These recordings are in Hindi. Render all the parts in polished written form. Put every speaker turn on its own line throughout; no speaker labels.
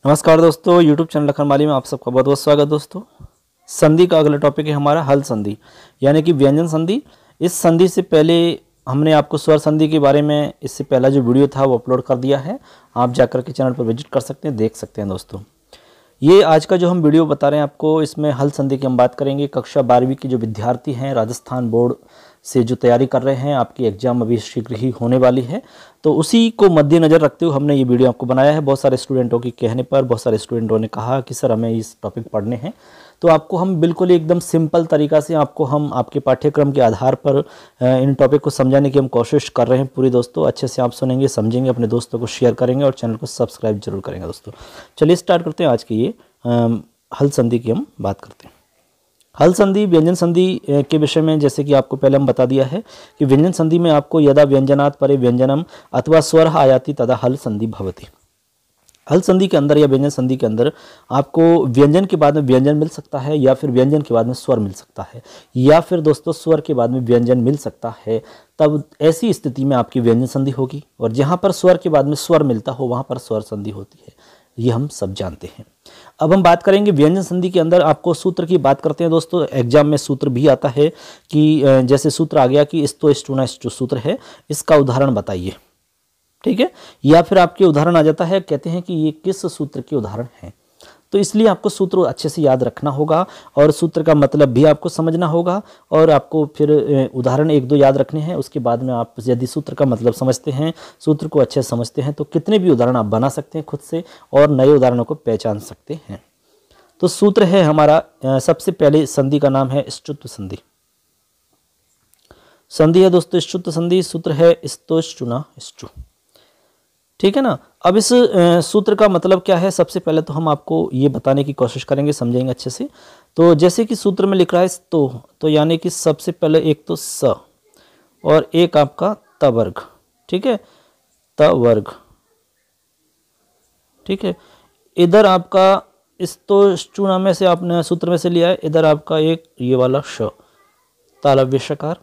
नमस्कार दोस्तों, YouTube चैनल लखनमाली में आप सबका बहुत बहुत स्वागत। दोस्तों, संधि का अगला टॉपिक है हमारा हल संधि, यानी कि व्यंजन संधि। इस संधि से पहले हमने आपको स्वर संधि के बारे में इससे पहला जो वीडियो था वो अपलोड कर दिया है। आप जाकर के चैनल पर विजिट कर सकते हैं, देख सकते हैं। दोस्तों, ये आज का जो हम वीडियो बता रहे हैं आपको, इसमें हल संधि की हम बात करेंगे। कक्षा 12वीं के जो विद्यार्थी हैं, राजस्थान बोर्ड से जो तैयारी कर रहे हैं, आपकी एग्जाम अभी शीघ्र ही होने वाली है, तो उसी को मद्देनज़र रखते हुए हमने ये वीडियो आपको बनाया है। बहुत सारे स्टूडेंटों के कहने पर बहुत सारे स्टूडेंटों ने कहा कि सर हमें इस टॉपिक पढ़ने हैं, तो आपको हम बिल्कुल एकदम सिंपल तरीक़ा से आपको हम आपके पाठ्यक्रम के आधार पर इन टॉपिक को समझाने की हम कोशिश कर रहे हैं पूरी। दोस्तों, अच्छे से आप सुनेंगे, समझेंगे, अपने दोस्तों को शेयर करेंगे और चैनल को सब्सक्राइब जरूर करेंगे। दोस्तों, चलिए स्टार्ट करते हैं। आज की ये हल संधि की हम बात करते हैं। हल संधि व्यंजन संधि के विषय में जैसे कि आपको पहले हम बता दिया है कि व्यंजन संधि में आपको यदा व्यंजनात् परे व्यंजनम अथवा स्वर आयाति तदा हल संधि भवति। हल संधि के अंदर या व्यंजन संधि के अंदर आपको व्यंजन के बाद में व्यंजन मिल सकता है, या फिर व्यंजन के बाद में स्वर मिल सकता है, या फिर दोस्तों स्वर के बाद में व्यंजन मिल सकता है। तब ऐसी स्थिति में आपकी व्यंजन संधि होगी, और जहाँ पर स्वर के बाद में स्वर मिलता हो वहाँ पर स्वर संधि होती है। ये हम सब जानते हैं। अब हम बात करेंगे व्यंजन संधि के अंदर आपको सूत्र की बात करते हैं। दोस्तों, एग्जाम में सूत्र भी आता है कि जैसे सूत्र आ गया कि स्तो स्टूना जो सूत्र है, इसका उदाहरण बताइए, ठीक है, या फिर आपके उदाहरण आ जाता है, कहते हैं कि ये किस सूत्र के उदाहरण हैं। तो इसलिए आपको सूत्र अच्छे से याद रखना होगा और सूत्र का मतलब भी आपको समझना होगा, और आपको फिर उदाहरण एक दो याद रखने हैं। उसके बाद में आप यदि सूत्र का मतलब समझते हैं, सूत्र को अच्छे से समझते हैं, तो कितने भी उदाहरण आप बना सकते हैं खुद से और नए उदाहरणों को पहचान सकते हैं। तो सूत्र है हमारा, सबसे पहले संधि का नाम है ष्टुत्व संधि। संधि है दोस्तों ष्टुत्व संधि, सूत्र है स्तो स्टुना स्टु, ठीक है ना। अब इस सूत्र का मतलब क्या है, सबसे पहले तो हम आपको ये बताने की कोशिश करेंगे, समझेंगे अच्छे से। तो जैसे कि सूत्र में लिख रहा है तो यानी कि सबसे पहले एक तो स और एक आपका त वर्ग, ठीक है, त वर्ग, ठीक है। इधर आपका इस तो स्टूना में से आपने सूत्र में से लिया है, इधर आपका एक ये वाला श तालव्य शकार,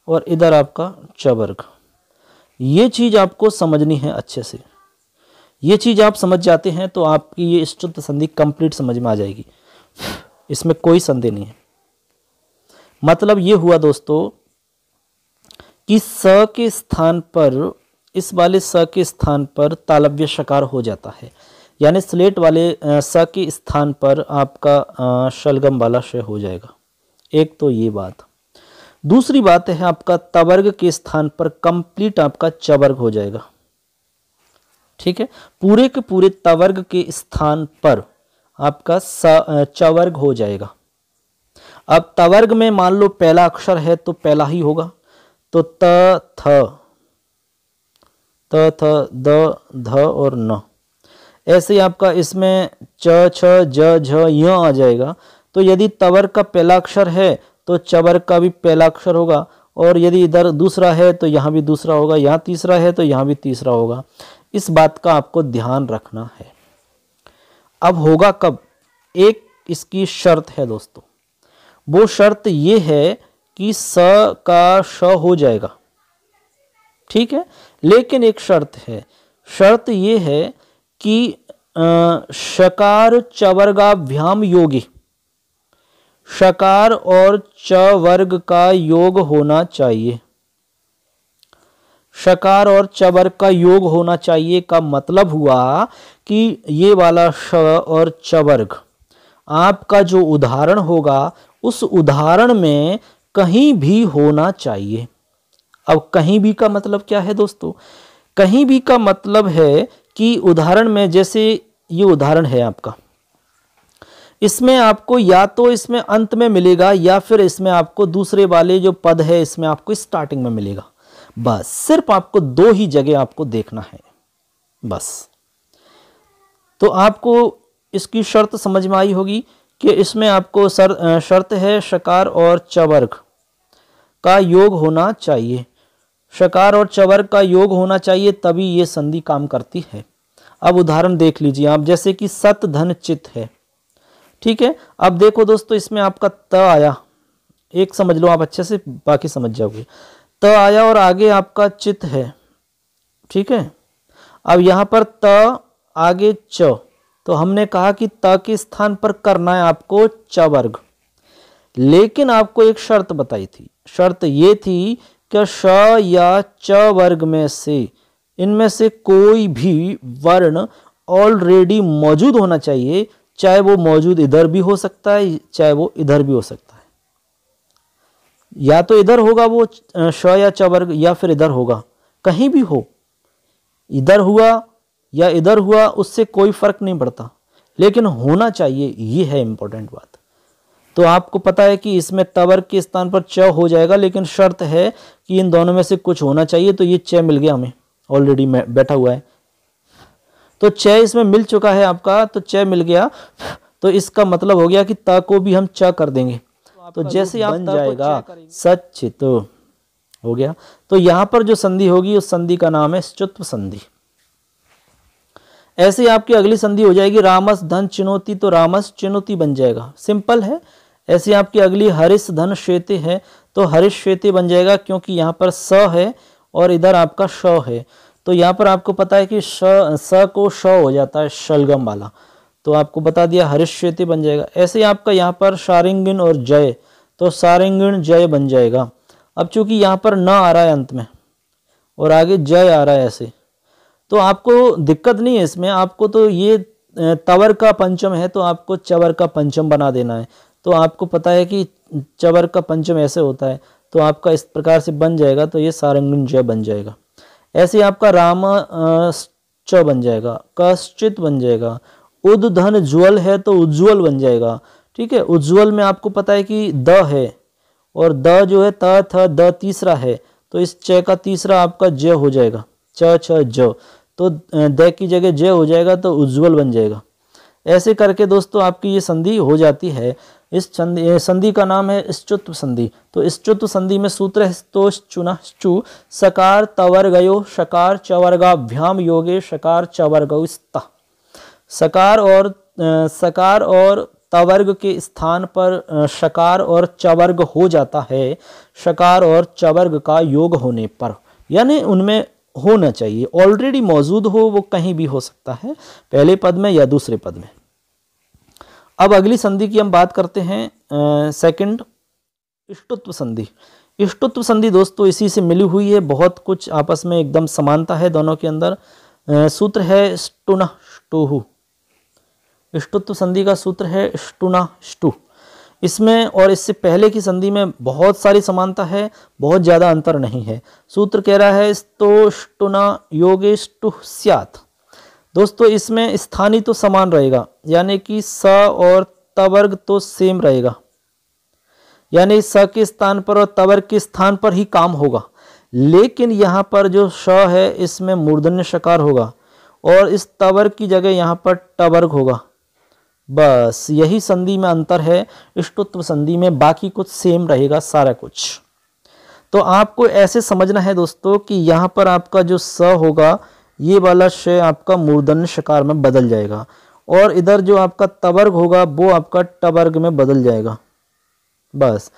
और इधर आपका च वर्ग। ये चीज़ आपको समझनी है अच्छे से। ये चीज़ आप समझ जाते हैं तो आपकी ये ष्टुत्व संधि कंप्लीट समझ में आ जाएगी, इसमें कोई संदेह नहीं है। मतलब ये हुआ दोस्तों कि स के स्थान पर, इस वाले स के स्थान पर तालव्य शकार हो जाता है, यानी स्लेट वाले स के स्थान पर आपका शलगम वाला श हो जाएगा। एक तो ये बात। दूसरी बात है आपका तवर्ग के स्थान पर कंप्लीट आपका चवर्ग हो जाएगा, ठीक है। पूरे के पूरे तवर्ग के स्थान पर आपका चवर्ग हो जाएगा। अब तवर्ग में मान लो पहला अक्षर है तो पहला ही होगा, तो त थ द ध और न, ऐसे ही आपका इसमें च छ ज झ य आ जाएगा। तो यदि तवर्ग का पहला अक्षर है तो चवर्ग का भी पहला अक्षर होगा, और यदि इधर दूसरा है तो यहाँ भी दूसरा होगा, यहाँ तीसरा है तो यहाँ भी तीसरा होगा। इस बात का आपको ध्यान रखना है। अब होगा कब, एक इसकी शर्त है दोस्तों, वो शर्त ये है कि स का श हो जाएगा, ठीक है। लेकिन एक शर्त है, शर्त ये है कि शकार चवर्गाभ्याम योगी, शकार और च वर्ग का योग होना चाहिए। शकार और च वर्ग का योग होना चाहिए का मतलब हुआ कि ये वाला श और च वर्ग आपका जो उदाहरण होगा उस उदाहरण में कहीं भी होना चाहिए। अब कहीं भी का मतलब क्या है दोस्तों, कहीं भी का मतलब है कि उदाहरण में, जैसे ये उदाहरण है आपका, इसमें आपको या तो इसमें अंत में मिलेगा या फिर इसमें आपको दूसरे वाले जो पद है इसमें आपको स्टार्टिंग में मिलेगा। बस सिर्फ आपको दो ही जगह आपको देखना है बस। तो आपको इसकी शर्त समझ में आई होगी कि इसमें आपको शर्त है शकार और च वर्ग का योग होना चाहिए। शकार और च वर्ग का योग होना चाहिए, तभी ये संधि काम करती है। अब उदाहरण देख लीजिए आप, जैसे कि सत धन चित है, ठीक है। अब देखो दोस्तों, इसमें आपका त आया, एक समझ लो आप अच्छे से, बाकी समझ जाओगे। त आया और आगे आपका चित है, ठीक है। अब यहाँ पर त आगे च, तो हमने कहा कि त के स्थान पर करना है आपको च वर्ग, लेकिन आपको एक शर्त बताई थी। शर्त ये थी कि श या च वर्ग में से इनमें से कोई भी वर्ण ऑलरेडी मौजूद होना चाहिए, चाहे वो मौजूद इधर भी हो सकता है चाहे वो इधर भी हो सकता है। या तो इधर होगा वो श या च वर्ग, या फिर इधर होगा, कहीं भी हो, इधर हुआ या इधर हुआ उससे कोई फर्क नहीं पड़ता, लेकिन होना चाहिए, ये है इंपॉर्टेंट बात। तो आपको पता है कि इसमें त वर्ग के स्थान पर च हो जाएगा, लेकिन शर्त है कि इन दोनों में से कुछ होना चाहिए। तो ये च मिल गया हमें, ऑलरेडी बैठा हुआ है, तो च इसमें मिल चुका है आपका, तो च मिल गया। तो इसका मतलब हो गया कि त को भी हम च कर देंगे, तो जैसे आप बन जाएगा सच तो हो गया। तो यहां पर जो संधि होगी उस संधि का नाम है स्चुत्व संधि। ऐसे आपकी अगली संधि हो जाएगी रामस धन चिनोती, तो रामस चिनोती बन जाएगा, सिंपल है। ऐसे आपकी अगली हरिश धन श्वेते है, तो हरिश श्वेते बन जाएगा, क्योंकि यहाँ पर स है और इधर आपका श है। तो यहाँ पर आपको पता है कि स को श हो जाता है शलगम वाला, तो आपको बता दिया हरिश श्वेते बन जाएगा। ऐसे आपका यहाँ पर सारिंगिन और जय, तो सारिंगिन जय बन जाएगा। अब चूंकि यहाँ पर न आ रहा है अंत में और आगे जय आ रहा है ऐसे, तो आपको दिक्कत नहीं है इसमें। आपको तो ये तवर का पंचम है, तो आपको चवर का पंचम बना देना है। तो आपको पता है कि चवर का पंचम ऐसे होता है, तो आपका इस प्रकार से बन जाएगा, तो ये सारंगिन जय बन जाएगा। ऐसे आपका राम च बन जाएगा, कश्चित बन जाएगा। उद धन ज्वल है तो उज्ज्वल बन जाएगा, ठीक है। उज्ज्वल में आपको पता है कि द है, और द जो है त थ द तीसरा है, तो इस च का तीसरा आपका ज हो जाएगा, च छ ज, तो द की जगह ज हो जाएगा, तो उज्ज्वल बन जाएगा। ऐसे करके दोस्तों आपकी ये संधि हो जाती है। इस संधि का नाम है स्चुत्व संधि। तो स्चुत्व संधि में सूत्र है स्तोष चुना चु सकार तवर्गयो शकार चवर्गाभ्याम योगे शकार चवर्गो स्त। सकार और तवर्ग के स्थान पर शकार और चवर्ग हो जाता है, शकार और चवर्ग का योग होने पर, यानी उनमें होना चाहिए, ऑलरेडी मौजूद हो, वो कहीं भी हो सकता है, पहले पद में या दूसरे पद में। अब अगली संधि की हम बात करते हैं सेकंड, इष्टुत्व संधि। इष्टुत्व संधि दोस्तों इसी से मिली हुई है, बहुत कुछ आपस में एकदम समानता है दोनों के अंदर। सूत्र है स्टुना स्टुहु। इष्टुत्व संधि का सूत्र है स्टुना स्टु। इसमें और इससे पहले की संधि में बहुत सारी समानता है, बहुत ज़्यादा अंतर नहीं है। सूत्र कह रहा है स्तो स्टुना योगे स्टु स्यात्। दोस्तों इसमें स्थानीय तो समान रहेगा, यानी कि स और तवर्ग तो सेम रहेगा, यानी स के स्थान पर और तवर्ग के स्थान पर ही काम होगा। लेकिन यहाँ पर जो श है इसमें मूर्धन्य शकार होगा, और इस तवर्ग की जगह यहाँ पर टवर्ग होगा। बस यही संधि में अंतर है इष्टुत्व संधि में, बाकी कुछ सेम रहेगा सारा कुछ। तो आपको ऐसे समझना है दोस्तों कि यहाँ पर आपका जो स होगा ये वाला श आपका मूर्धन्य शकार में बदल जाएगा, और इधर जो आपका तवर्ग होगा वो आपका टवर्ग में बदल जाएगा। बस,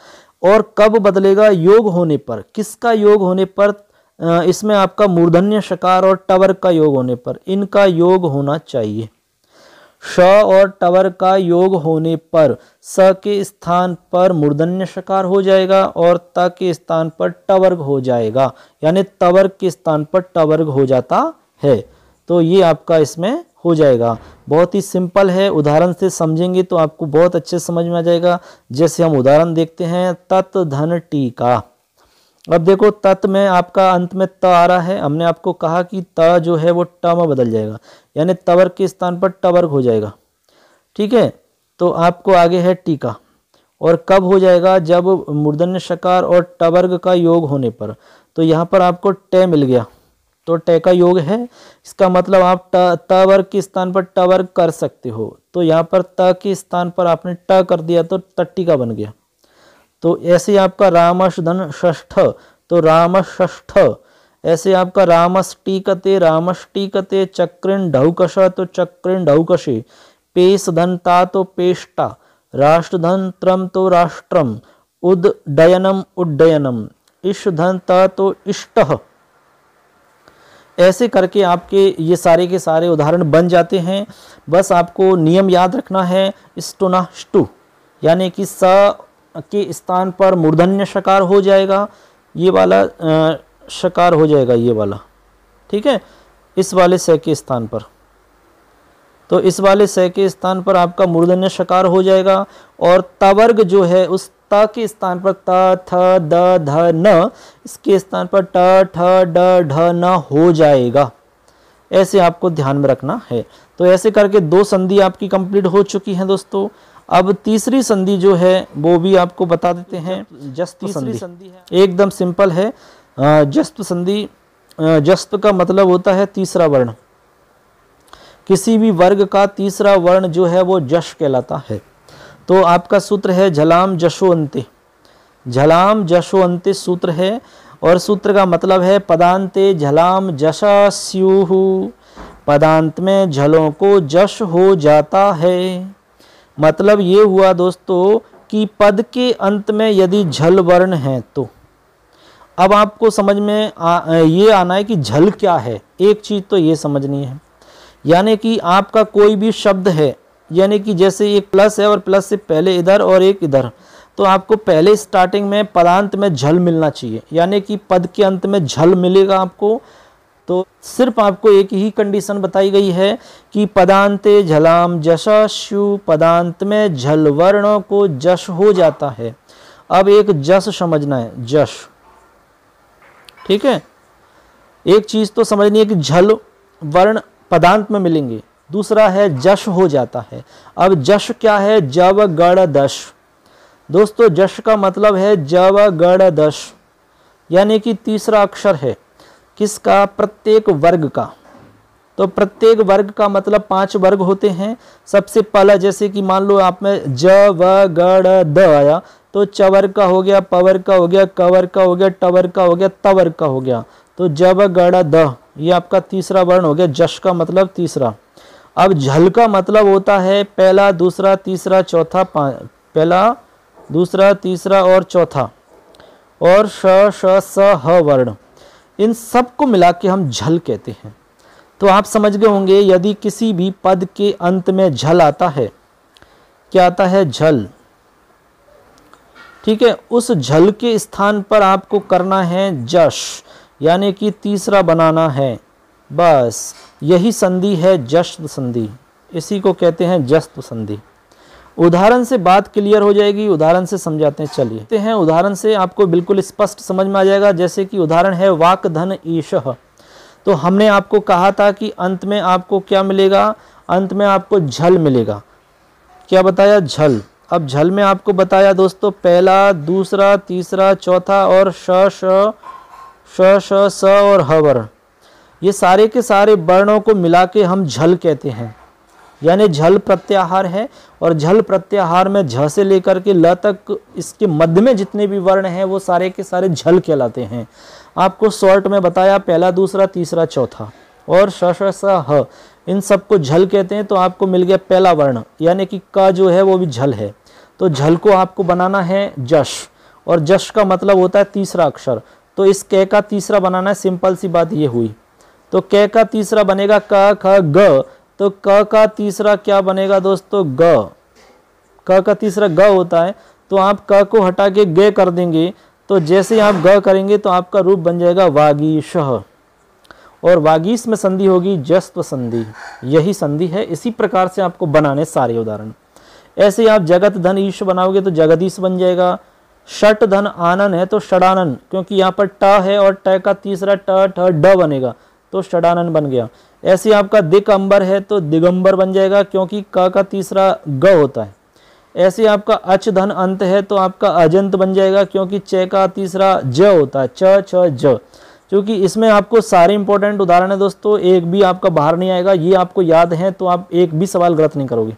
और कब बदलेगा? योग होने पर। किसका योग होने पर? इसमें आपका मूर्धन्य शकार और टवर्ग का योग होने पर, इनका योग होना चाहिए। श और टवर्ग का योग होने पर स के स्थान पर मूर्धन्य शकार हो जाएगा और त के स्थान पर टवर्ग हो जाएगा, यानी तवर्ग के स्थान पर टवर्ग हो जाता है। तो ये आपका इसमें हो जाएगा। बहुत ही सिंपल है, उदाहरण से समझेंगे तो आपको बहुत अच्छे समझ में आ जाएगा। जैसे हम उदाहरण देखते हैं, तत् धन टीका। अब देखो तत् में आपका अंत में त आ रहा है, हमने आपको कहा कि त जो है वो ट में बदल जाएगा, यानी तवर्ग के स्थान पर टवर्ग हो जाएगा। ठीक है, तो आपको आगे है टीका, और कब हो जाएगा? जब मूर्धन्य शकार और टवर्ग का योग होने पर। तो यहाँ पर आपको ट मिल गया, तो ट का योग है, इसका मतलब आप त वर्ग के स्थान पर टवर्ग कर सकते हो। तो यहाँ पर त के स्थान पर आपने ट कर दिया तो तट्टिका बन गया। तो ऐसे आपका रामश धन षष्ठ, तो रामषष्ठ। ऐसे आपका रामष्टीकते, रामष्टीकते। चक्रिन ढौकश, तो चक्रिन ढौकशे। पेश धन ता, तो पेष्टा। राष्ट्र धन त्रम, तो राष्ट्रम। उद्डयनम, उड्डयनम। इश धन त, तो इष्टः। ऐसे करके आपके ये सारे के सारे उदाहरण बन जाते हैं। बस आपको नियम याद रखना है, स्टुना स्टू, यानी कि स के स्थान पर मूर्धन्य शकार हो जाएगा, ये वाला शकार हो जाएगा, ये वाला, ठीक है, इस वाले स के स्थान पर। तो इस वाले स के स्थान पर आपका मूर्धन्य शकार हो जाएगा, और तवर्ग जो है उस त के स्थान पर त थ द ध न, इसके स्थान पर ट ठ ड ढ न हो जाएगा। ऐसे आपको ध्यान में रखना है। तो ऐसे करके 2 संधि आपकी कंप्लीट हो चुकी हैं दोस्तों। अब तीसरी संधि जो है वो भी आपको बता देते हैं। जस्त्व संधि एकदम सिंपल है। जस्त्व संधि, जस्त्व का मतलब होता है तीसरा वर्ण। किसी भी वर्ग का तीसरा वर्ण जो है वो जश कहलाता है। तो आपका सूत्र है झलाम जशो अंते, झलाम जशो अंते सूत्र है, और सूत्र का मतलब है पदांते झलाम जशा स्युः, पदांत में झलों को जश हो जाता है। मतलब ये हुआ दोस्तों कि पद के अंत में यदि झल वर्ण है तो अब आपको समझ में ये आना है कि झल क्या है। एक चीज़ तो ये समझनी है, यानी कि आपका कोई भी शब्द है, यानी कि जैसे एक प्लस है और प्लस से पहले इधर और एक इधर, तो आपको पहले स्टार्टिंग में पदांत में झल मिलना चाहिए, यानी कि पद के अंत में झल मिलेगा आपको। तो सिर्फ आपको एक ही कंडीशन बताई गई है कि पदांते झलाम जशा स्यु, पदांत में झल वर्णों को जश हो जाता है। अब एक जश समझना है, जश, ठीक है। एक चीज तो समझनी है कि झल वर्ण पदांत में मिलेंगे, दूसरा है जश हो जाता है। अब जश क्या है? जव गण दश। दोस्तों जश का मतलब है जव गण दश, यानी कि तीसरा अक्षर है किसका? प्रत्येक वर्ग का। तो प्रत्येक वर्ग का मतलब 5 वर्ग होते हैं। सबसे पहला जैसे कि मान लो आप में ज व गण द आया, तो चवर का हो गया, पवर का हो गया, कवर का हो गया, टवर का हो गया, तवर का हो गया। तो जव गण द ये आपका तीसरा वर्ण हो गया। जश का मतलब तीसरा। अब झल का मतलब होता है पहला, दूसरा, तीसरा, चौथा, पहला, दूसरा, तीसरा और चौथा, और श श स ह वर्ण, इन सब को मिला के हम झल कहते हैं। तो आप समझ गए होंगे यदि किसी भी पद के अंत में झल आता है, क्या आता है? झल, ठीक है। उस झल के स्थान पर आपको करना है जश, यानी कि तीसरा बनाना है। बस यही संधि है जश्व संधि, इसी को कहते हैं जस्त्व संधि। उदाहरण से बात क्लियर हो जाएगी, उदाहरण से समझाते हैं। चलिए उदाहरण से आपको बिल्कुल स्पष्ट समझ में आ जाएगा। जैसे कि उदाहरण है वाक धन ईशः। तो हमने आपको कहा था कि अंत में आपको क्या मिलेगा? अंत में आपको झल मिलेगा। क्या बताया? झल। अब झल में आपको बताया दोस्तों पहला, दूसरा, तीसरा, चौथा और श श स और ह वर्ण, ये सारे के सारे वर्णों को मिला के हम झल कहते हैं। यानी झल प्रत्याहार है, और झल प्रत्याहार में झ से लेकर के ल तक इसके मध्य में जितने भी वर्ण हैं वो सारे के सारे झल कहलाते हैं। आपको शॉर्ट में बताया पहला, दूसरा, तीसरा, चौथा और श स ह, इन सबको झल कहते हैं। तो आपको मिल गया पहला वर्ण, यानी कि क जो है वो भी झल है। तो झल को आपको बनाना है जश, और जश का मतलब होता है तीसरा अक्षर। तो इस क का तीसरा बनाना है। सिंपल सी बात ये हुई। तो क का तीसरा बनेगा क ख ग। तो क का तीसरा क्या बनेगा दोस्तों? ग। क का तीसरा ग होता है, तो आप क को हटा के ग कर देंगे। तो जैसे आप ग करेंगे तो आपका रूप बन जाएगा वागीशः, और वागीश में संधि होगी जस्त्व संधि। यही संधि है। इसी प्रकार से आपको बनाने सारे उदाहरण। ऐसे आप जगत धन ईश बनाओगे तो जगदीश बन जाएगा। षट धन आनन है तो षडानन, क्योंकि यहाँ पर ट है और ट का तीसरा ट ठ ड बनेगा, तो षडानन बन गया। ऐसे आपका दिगंबर है तो दिगंबर बन जाएगा, क्योंकि क का तीसरा ग होता है। ऐसे आपका अच धन अंत है तो आपका अजंत बन जाएगा, क्योंकि च का तीसरा ज होता है, च छ ज। क्योंकि इसमें आपको सारे इंपॉर्टेंट उदाहरण है दोस्तों, एक भी आपका बाहर नहीं आएगा। ये आपको याद है तो आप एक भी सवाल गलत नहीं करोगे।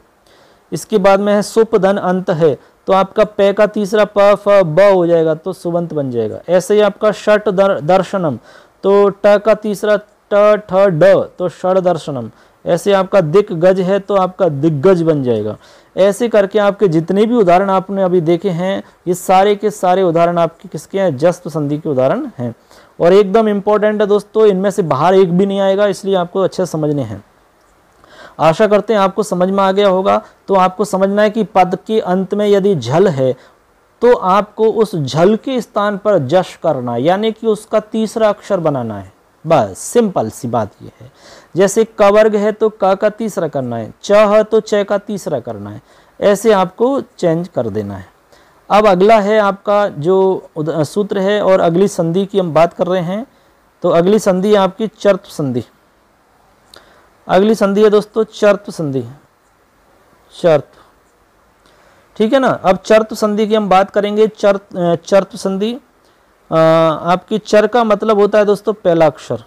इसके बाद में है सुप धन अंत है, तो आपका पे का तीसरा प फ ब हो जाएगा, तो सुबंत बन जाएगा। ऐसे ही आपका षट दर्शनम, तो ट का तीसरा ट ठ ड, तो षड दर्शनम। ऐसे आपका दिग्गज है तो आपका दिग्गज बन जाएगा। ऐसे करके आपके जितने भी उदाहरण आपने अभी देखे हैं, ये सारे के सारे उदाहरण आपके किसके हैं? जस्त्व संधि के उदाहरण हैं। और एकदम इम्पोर्टेंट है दोस्तों, इनमें से बाहर एक भी नहीं आएगा, इसलिए आपको अच्छे समझने हैं। आशा करते हैं आपको समझ में आ गया होगा। तो आपको समझना है कि पद के अंत में यदि झल है तो आपको उस झल के स्थान पर जश करना है, यानी कि उसका तीसरा अक्षर बनाना है। बस सिंपल सी बात ये है। जैसे क वर्ग है तो क का तीसरा करना है, च है तो च का तीसरा करना है, ऐसे आपको चेंज कर देना है। अब अगला है आपका जो सूत्र है और अगली संधि की हम बात कर रहे हैं। तो अगली संधि है आपकी चर्त संधि। अगली संधि है दोस्तों चर्त संधि, चर्त, ठीक है ना। अब चर्त संधि की हम बात करेंगे। चर्त संधि आपकी चर का मतलब होता है दोस्तों पहला अक्षर,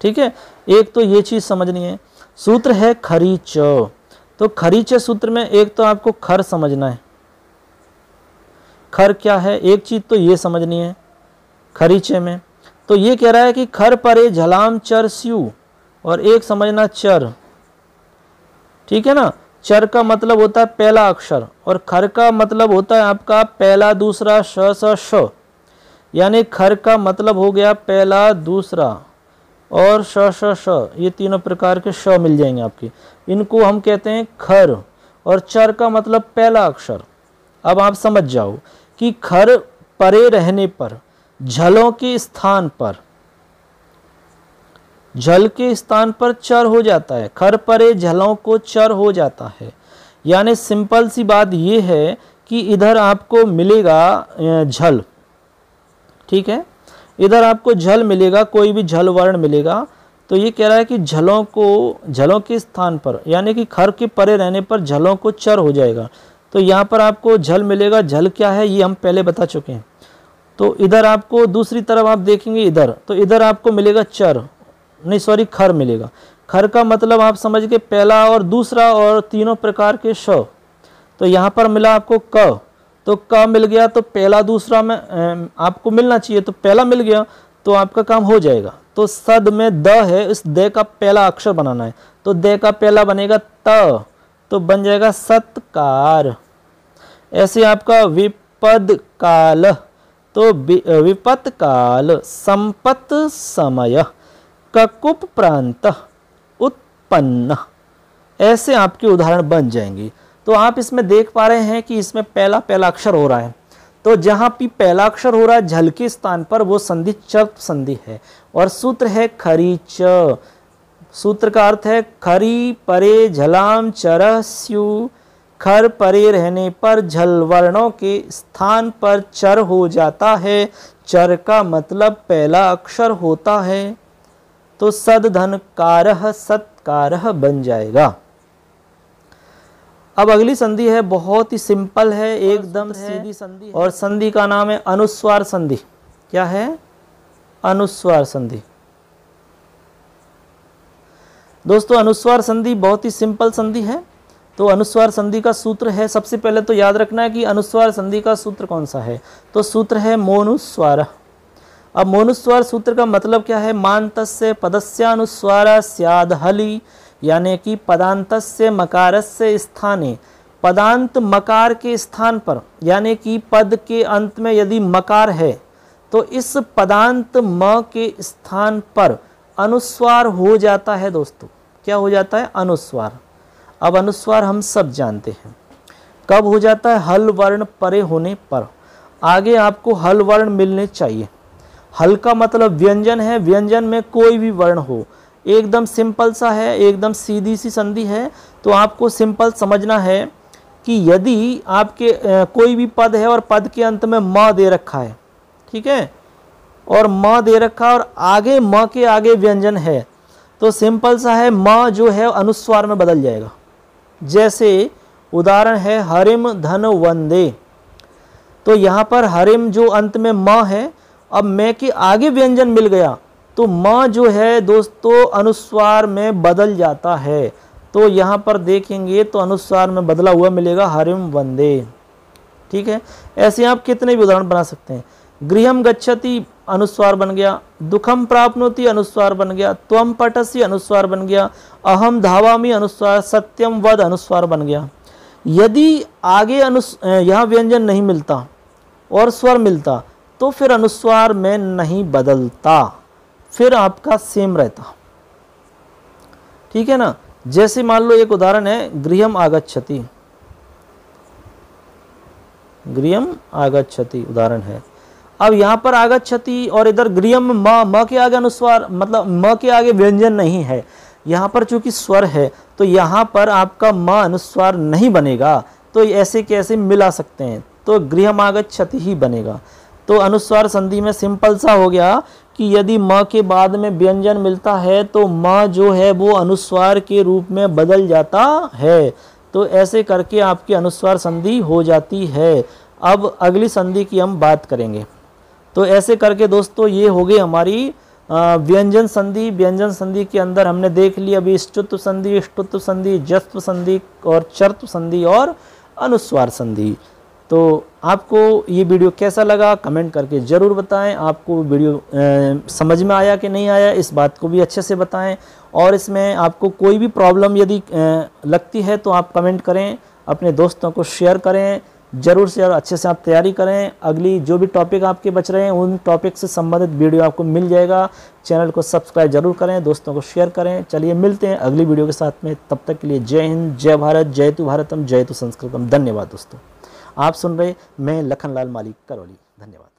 ठीक है। एक तो ये चीज समझनी है। सूत्र है खरीच, तो खरीच सूत्र में एक तो आपको खर समझना है। खर क्या है, एक चीज तो ये समझनी है खरीचे में। तो ये कह रहा है कि खर परे झलाम चर स्यू, और एक समझना चर, ठीक है ना। चर का मतलब होता है पहला अक्षर और खर का मतलब होता है आपका पहला दूसरा श स श, यानी खर का मतलब हो गया पहला दूसरा और श श श, ये तीनों प्रकार के श मिल जाएंगे आपके, इनको हम कहते हैं खर। और चर का मतलब पहला अक्षर। अब आप समझ जाओ कि खर परे रहने पर झलों के स्थान पर, झल के स्थान पर चर हो जाता है। खर परे झलों को चर हो जाता है, यानी सिंपल सी बात ये है कि इधर आपको मिलेगा झल, ठीक है, इधर आपको झल मिलेगा, कोई भी झल वर्ण मिलेगा। तो ये कह रहा है कि झलों को, झलों के स्थान पर, यानी कि खर के परे रहने पर झलों को चर हो जाएगा। तो यहाँ पर आपको झल मिलेगा। झल क्या है ये हम पहले बता चुके हैं। तो इधर आपको दूसरी तरफ आप देखेंगे इधर, तो इधर आपको मिलेगा चर, नहीं सॉरी खर मिलेगा। खर का मतलब आप समझ के पहला और दूसरा और तीनों प्रकार के श। तो यहाँ पर मिला आपको क, तो क मिल गया, तो पहला दूसरा में आपको मिलना चाहिए, तो पहला मिल गया तो आपका काम हो जाएगा। तो सद में द है, इस द का पहला अक्षर बनाना है, तो द का पहला बनेगा त, तो बन जाएगा सत्कार। ऐसे आपका विपद काल, तो विपत काल, संपत समय, ककुप प्रांत, उत्पन्न, ऐसे आपके उदाहरण बन जाएंगे। तो आप इसमें देख पा रहे हैं कि इसमें पहला अक्षर हो रहा है। तो जहां भी पहला अक्षर हो रहा है झल के स्थान पर वो संधि चर्त संधि है। और सूत्र है खरीच। सूत्र का अर्थ है खरी परे झलाम चर स्यु, खर परे रहने पर झल वर्णों के स्थान पर चर हो जाता है। चर का मतलब पहला अक्षर होता है। तो सद धन कारह सत्कारह बन जाएगा। अब अगली संधि है, बहुत ही सिंपल है, एकदम सीधी संधि, और संधि का नाम है अनुस्वार संधि। क्या है? अनुस्वार संधि। दोस्तों अनुस्वार संधि बहुत ही सिंपल संधि है। तो अनुस्वार संधि का सूत्र है, सबसे पहले तो याद रखना है कि अनुस्वार संधि का सूत्र कौन सा है। तो सूत्र है मोनुस्वार। अब मोनुस्वार सूत्र का मतलब क्या है? मान्तस्य पदस्यानुस्वार स्याद हलि, यानी कि पदांतस्य मकारस्य स्थाने, पदांत मकार के स्थान पर, यानी कि पद के अंत में यदि मकार है तो इस पदांत म के स्थान पर अनुस्वार हो जाता है। दोस्तों क्या हो जाता है? अनुस्वार। अब अनुस्वार हम सब जानते हैं कब हो जाता है? हल वर्ण परे होने पर। आगे आपको हल वर्ण मिलने चाहिए। हल का मतलब व्यंजन है, व्यंजन में कोई भी वर्ण हो। एकदम सिंपल सा है, एकदम सीधी सी संधि है। तो आपको सिंपल समझना है कि यदि आपके कोई भी पद है और पद के अंत में म दे रखा है, ठीक है, और म दे रखा और आगे म के आगे व्यंजन है, तो सिंपल सा है, म जो है अनुस्वार में बदल जाएगा। जैसे उदाहरण है हरिम धन वंदे। तो यहाँ पर हरिम जो अंत में म है, अब मैं के आगे व्यंजन मिल गया तो म जो है दोस्तों अनुस्वार में बदल जाता है। तो यहाँ पर देखेंगे तो अनुस्वार में बदला हुआ मिलेगा हरिम वंदे। ठीक है, ऐसे आप कितने भी उदाहरण बना सकते हैं। गृहम गच्छति अनुस्वार बन गया, दुखम प्राप्नोति अनुस्वार बन गया, त्वम पठसि अनुस्वार बन गया, अहम धावामि अनुस्वार, सत्यम वद अनुस्वार बन गया। यदि आगे यहाँ व्यंजन नहीं मिलता और स्वर मिलता तो फिर अनुस्वार में नहीं बदलता, फिर आपका सेम रहता। ठीक है ना। जैसे मान लो एक उदाहरण है, गृहम आगच्छति, गृहम आगच्छति उदाहरण है। अब यहाँ पर आगच्छति और इधर गृहम म के आगे अनुस्वार, मतलब म के आगे व्यंजन नहीं है, यहाँ पर चूंकि स्वर है तो यहाँ पर आपका म अनुस्वार नहीं बनेगा। तो ऐसे कैसे मिला सकते हैं, तो गृहम आगच्छति ही बनेगा। तो अनुस्वार संधि में सिंपल सा हो गया कि यदि म के बाद में व्यंजन मिलता है तो म जो है वो अनुस्वार के रूप में बदल जाता है। तो ऐसे करके आपकी अनुस्वार संधि हो जाती है। अब अगली संधि की हम बात करेंगे। तो ऐसे करके दोस्तों ये हो गई हमारी व्यंजन संधि। व्यंजन संधि के अंदर हमने देख लिया अभी ष्टुत्व संधि, ष्टुत्व संधि, जस्त्व संधि और चर्त्व संधि और अनुस्वार संधि। तो आपको ये वीडियो कैसा लगा कमेंट करके ज़रूर बताएं। आपको वीडियो समझ में आया कि नहीं आया, इस बात को भी अच्छे से बताएं। और इसमें आपको कोई भी प्रॉब्लम यदि लगती है तो आप कमेंट करें, अपने दोस्तों को शेयर करें, ज़रूर से अच्छे से आप तैयारी करें। अगली जो भी टॉपिक आपके बच रहे हैं उन टॉपिक से संबंधित वीडियो आपको मिल जाएगा। चैनल को सब्सक्राइब जरूर करें, दोस्तों को शेयर करें। चलिए मिलते हैं अगली वीडियो के साथ में, तब तक के लिए जय हिंद, जय भारत, जयतु भारतम, जयतु संस्कृतम। धन्यवाद दोस्तों। आप सुन रहे मैं लखनलाल माली करौली। धन्यवाद।